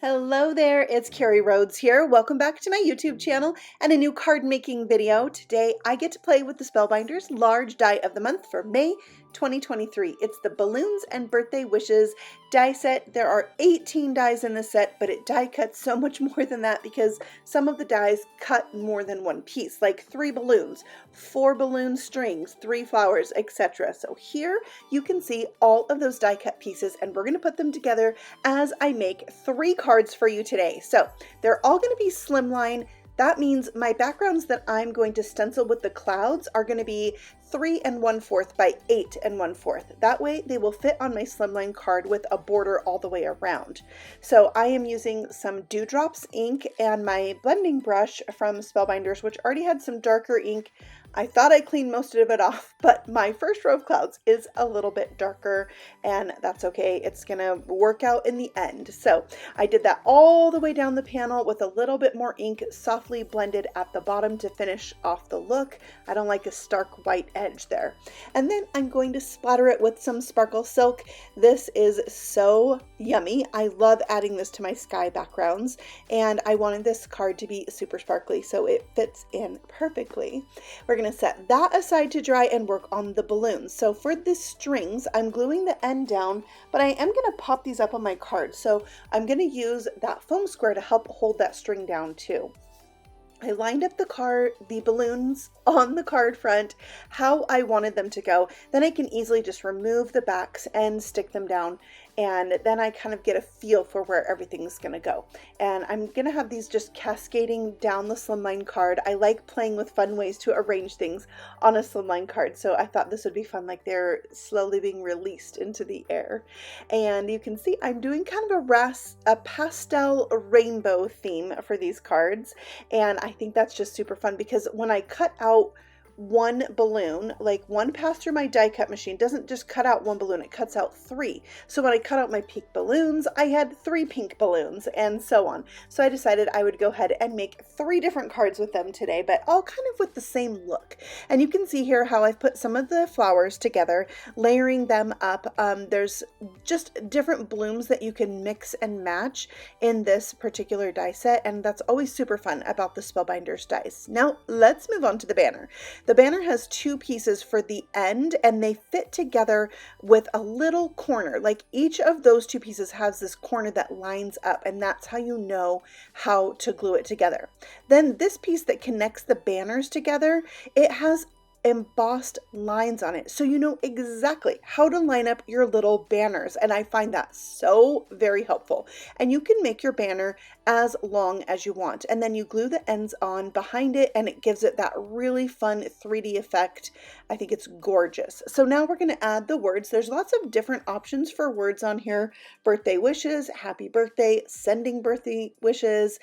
Hello there, it's Carrie Rhodes here. Welcome back to my YouTube channel and a new card making video. Today I get to play with the Spellbinders large die of the month for May 2023. It's the Balloons and Birthday Wishes die set. There are 18 dies in this set, but it die cuts so much more than that because some of the dies cut more than one piece, like 3 balloons, 4 balloon strings, 3 flowers, etc. So here you can see all of those die cut pieces, and we're going to put them together as I make 3 cards for you today. So they're all going to be slimline. That means my backgrounds that I'm going to stencil with the clouds are going to be 3 1/4 by 8 1/4. That way they will fit on my slimline card with a border all the way around. So I am using some Dewdrops ink and my blending brush from Spellbinders, which already had some darker ink. I thought I cleaned most of it off, but my first row of clouds is a little bit darker, and that's okay. It's gonna work out in the end. So I did that all the way down the panel with a little bit more ink softly blended at the bottom to finish off the look. I don't like a stark white edge there. And then I'm going to splatter it with some sparkle silk. This is so yummy. I love adding this to my sky backgrounds, and I wanted this card to be super sparkly, so it fits in perfectly. We're going to set that aside to dry and work on the balloons. So for the strings, I'm gluing the end down, but I am going to pop these up on my card. So I'm going to use that foam square to help hold that string down too. I lined up the balloons on the card front how I wanted them to go. Then I can easily just remove the backs and stick them down, and then I kind of get a feel for where everything's gonna go. And I'm gonna have these just cascading down the slimline card. I like playing with fun ways to arrange things on a slimline card, so I thought this would be fun, like they're slowly being released into the air. And you can see I'm doing kind of a pastel rainbow theme for these cards, and I think that's just super fun because when I cut out one balloon, like one pass through my die cut machine doesn't just cut out one balloon, it cuts out 3. So when I cut out my pink balloons, I had 3 pink balloons, and so on. So I decided I would go ahead and make 3 different cards with them today, but all kind of with the same look. And you can see here how I've put some of the flowers together, layering them up. There's just different blooms that you can mix and match in this particular die set, and that's always super fun about the Spellbinders dies. Now let's move on to the banner. The banner has 2 pieces for the end, and they fit together with a little corner. Like each of those 2 pieces has this corner that lines up, and that's how you know how to glue it together. Then this piece that connects the banners together, it has embossed lines on it, so you know exactly how to line up your little banners, and I find that so very helpful. And you can make your banner as long as you want, and then you glue the ends on behind it, and it gives it that really fun 3D effect. I think it's gorgeous. So now we're going to add the words. There's lots of different options for words on here: birthday wishes, happy birthday, sending birthday wishes,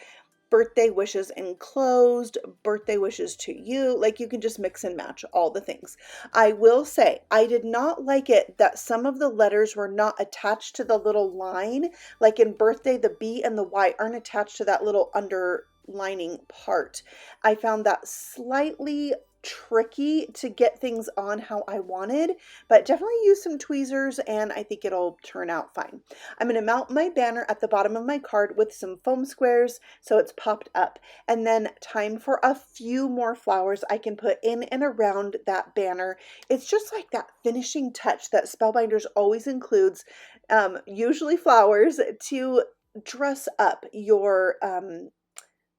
birthday wishes enclosed, birthday wishes to you. Like, you can just mix and match all the things. I will say I did not like it that some of the letters were not attached to the little line. Like in birthday, the B and the Y aren't attached to that little underlining part. I found that slightly tricky to get things on how I wanted, but definitely use some tweezers and I think it'll turn out fine. I'm going to mount my banner at the bottom of my card with some foam squares so it's popped up, and then time for a few more flowers I can put in and around that banner. It's just like that finishing touch that Spellbinders always includes, usually flowers, to dress up your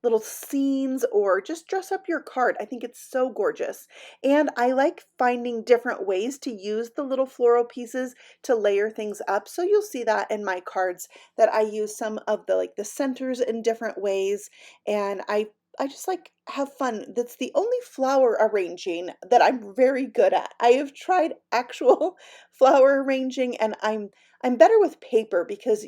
little scenes or just dress up your card. I think it's so gorgeous. And I like finding different ways to use the little floral pieces to layer things up. So you'll see that in my cards that I use some of the centers in different ways, and I just like have fun. That's the only flower arranging that I'm very good at. I have tried actual flower arranging, and I'm better with paper because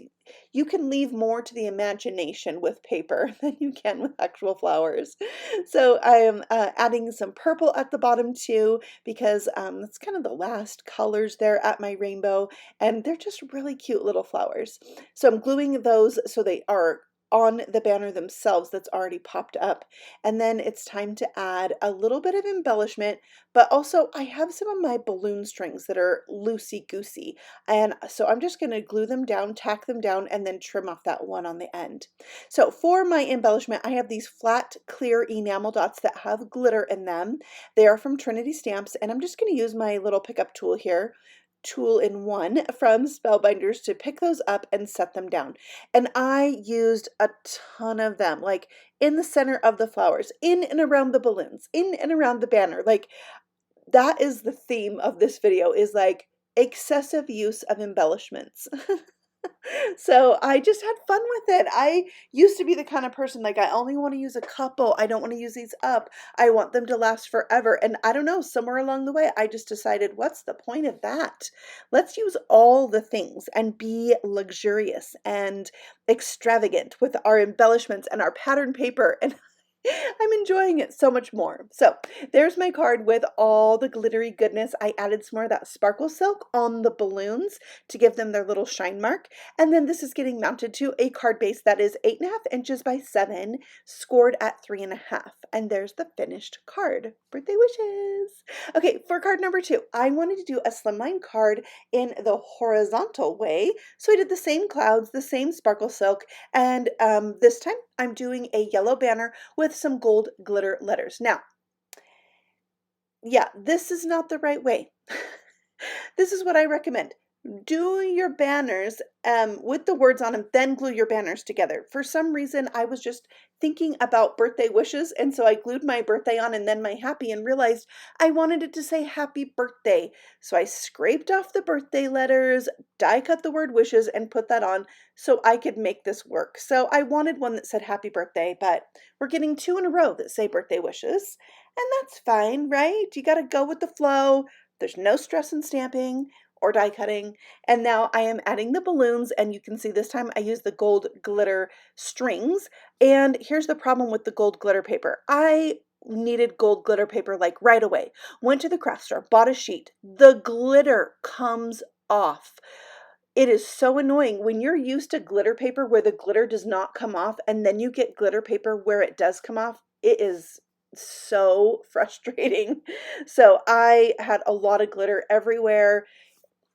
you can leave more to the imagination with paper than you can with actual flowers. So I am adding some purple at the bottom too, because that's kind of the last colors there at my rainbow, and they're just really cute little flowers. So I'm gluing those so they are on the banner themselves that's already popped up. And then it's time to add a little bit of embellishment, but also I have some of my balloon strings that are loosey-goosey. And so I'm just going to glue them down, tack them down, and then trim off that one on the end. So for my embellishment, I have these flat, clear enamel dots that have glitter in them. They are from Trinity Stamps, and I'm just going to use my little pickup tool here, tool in one from Spellbinders, to pick those up and set them down. And I used a ton of them, like in the center of the flowers, in and around the balloons, in and around the banner. Like that is the theme of this video, is like excessive use of embellishments. So I just had fun with it. I used to be the kind of person, like, I only want to use a couple. I don't want to use these up. I want them to last forever. And I don't know, somewhere along the way, I just decided, what's the point of that? Let's use all the things and be luxurious and extravagant with our embellishments and our pattern paper. And I'm enjoying it so much more. So there's my card with all the glittery goodness. I added some more of that sparkle silk on the balloons to give them their little shine mark. And then this is getting mounted to a card base that is 8.5 inches by 7, scored at 3.5. And there's the finished card. Birthday wishes. Okay, for card number 2, I wanted to do a slimline card in the horizontal way. So I did the same clouds, the same sparkle silk, and this time I'm doing a yellow banner with some gold glitter letters. Now, yeah, this is not the right way. This is what I recommend. Do your banners with the words on them, then glue your banners together. For some reason, I was just thinking about birthday wishes, and so I glued my birthday on and then my happy, and realized I wanted it to say happy birthday. So I scraped off the birthday letters, die cut the word wishes, and put that on so I could make this work. So I wanted one that said happy birthday, but we're getting 2 in a row that say birthday wishes, and that's fine, right? You got to go with the flow. There's no stress in stamping or die cutting. And now I am adding the balloons, and you can see this time I use the gold glitter strings. And here's the problem with the gold glitter paper. I needed gold glitter paper like right away. Went to the craft store, bought a sheet. The glitter comes off. It is so annoying when you're used to glitter paper where the glitter does not come off, and then you get glitter paper where it does come off. It is so frustrating. So I had a lot of glitter everywhere,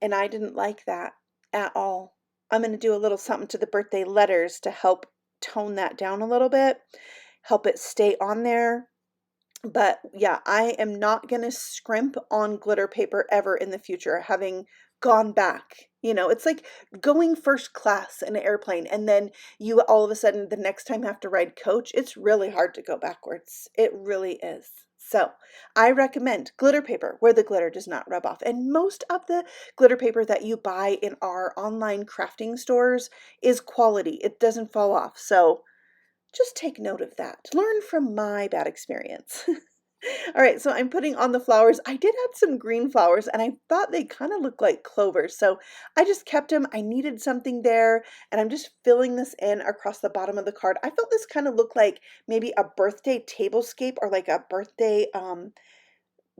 and I didn't like that at all. I'm going to do a little something to the birthday letters to help tone that down a little bit, help it stay on there. But yeah, I am not going to scrimp on glitter paper ever in the future, having gone back. You know, it's like going first class in an airplane, and then you all of a sudden the next time have to ride coach. It's really hard to go backwards. It really is. So I recommend glitter paper where the glitter does not rub off. And most of the glitter paper that you buy in our online crafting stores is quality. It doesn't fall off. So just take note of that. Learn from my bad experience. All right, so I'm putting on the flowers. I did add some green flowers, and I thought they kind of look like clovers, so I just kept them. I needed something there, and I'm just filling this in across the bottom of the card. I felt this kind of looked like maybe a birthday tablescape, or like a birthday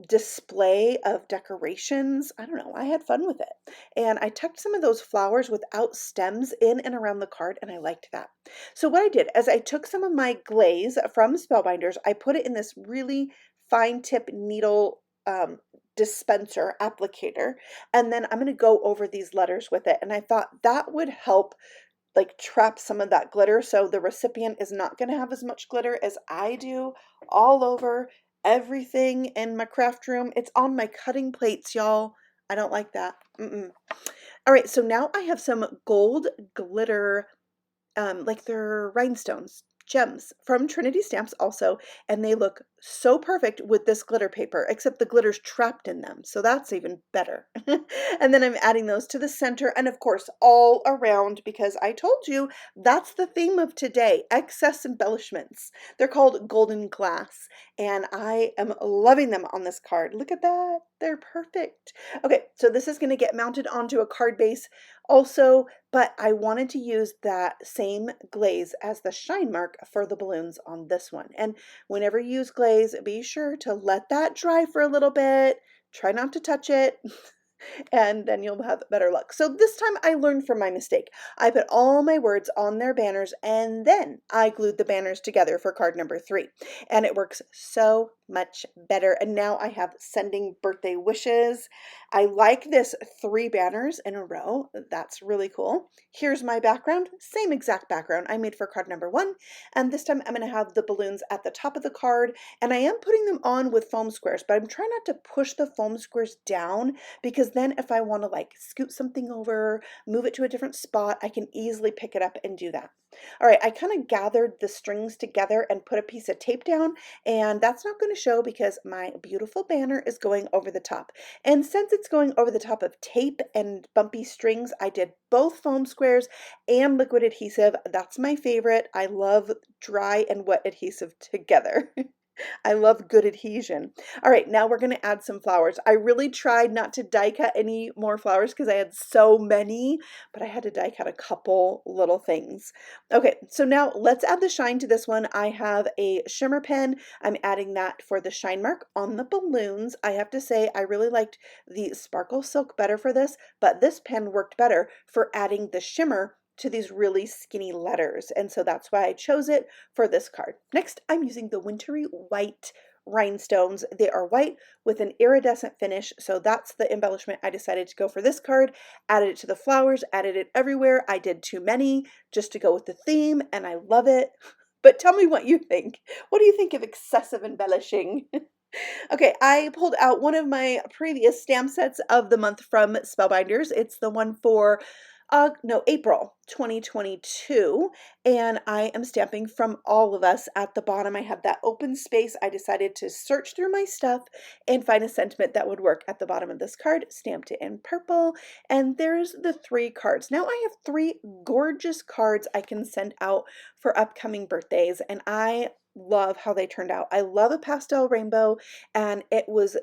display of decorations. I don't know. I had fun with it. And I tucked some of those flowers without stems in and around the card, and I liked that. So what I did is I took some of my glaze from Spellbinders. I put it in this really fine tip needle dispenser applicator, and then I'm going to go over these letters with it. And I thought that would help like trap some of that glitter, so the recipient is not going to have as much glitter as I do all over everything in my craft room. It's on my cutting plates, y'all. I don't like that. All right, so now I have some gold glitter, like they're rhinestones, gems from Trinity Stamps also, and they look so perfect with this glitter paper, except the glitter's trapped in them, so that's even better. And then I'm adding those to the center, and of course all around, because I told you that's the theme of today, excess embellishments. They're called golden glass, and I am loving them on this card. Look at that, they're perfect. Okay, so this is going to get mounted onto a card base also, but I wanted to use that same glaze as the shine mark for the balloons on this one. And whenever you use glaze, be sure to let that dry for a little bit. Try not to touch it. and then you'll have better luck. So this time I learned from my mistake. I put all my words on their banners and then I glued the banners together for card number 3. And it works so much better. And now I have sending birthday wishes. I like this 3 banners in a row. That's really cool. Here's my background, same exact background I made for card number 1. And this time I'm going to have the balloons at the top of the card, and I am putting them on with foam squares, but I'm trying not to push the foam squares down, because then if I want to like scoot something over, move it to a different spot, I can easily pick it up and do that. All right, I kind of gathered the strings together and put a piece of tape down, and that's not going to show because my beautiful banner is going over the top. And since it's going over the top of tape and bumpy strings, I did both foam squares and liquid adhesive. That's my favorite. I love dry and wet adhesive together. I love good adhesion. All right, now we're going to add some flowers. I really tried not to die cut any more flowers because I had so many, but I had to die cut a couple little things. Okay, so now let's add the shine to this one. I have a shimmer pen. I'm adding that for the shine mark on the balloons. I have to say I really liked the Sparkle Silk better for this, but this pen worked better for adding the shimmer to these really skinny letters, and so that's why I chose it for this card. Next, I'm using the Wintery white rhinestones. They are white with an iridescent finish, so that's the embellishment I decided to go for this card. Added it to the flowers, added it everywhere. I did too many just to go with the theme, and I love it. But tell me what you think. What do you think of excessive embellishing? Okay, I pulled out one of my previous stamp sets of the month from Spellbinders. It's the one for April 2022, and I am stamping from All of Us. At the bottom I have that open space. I decided to search through my stuff and find a sentiment that would work at the bottom of this card, stamped it in purple, and there's the 3 cards. Now I have 3 gorgeous cards I can send out for upcoming birthdays, and I love how they turned out. I love a pastel rainbow, and it was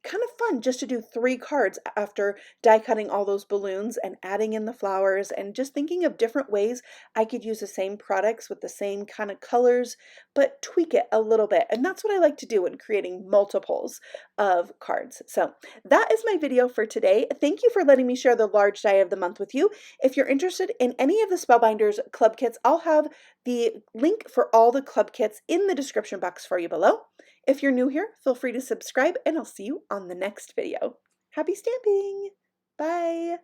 kind of fun just to do 3 cards after die cutting all those balloons and adding in the flowers and just thinking of different ways I could use the same products with the same kind of colors, but tweak it a little bit. And that's what I like to do when creating multiples of cards. So that is my video for today. Thank you for letting me share the large die of the month with you. If you're interested in any of the Spellbinders club kits, I'll have the link for all the club kits in the description box for you below. If you're new here, feel free to subscribe, and I'll see you on the next video. Happy stamping! Bye!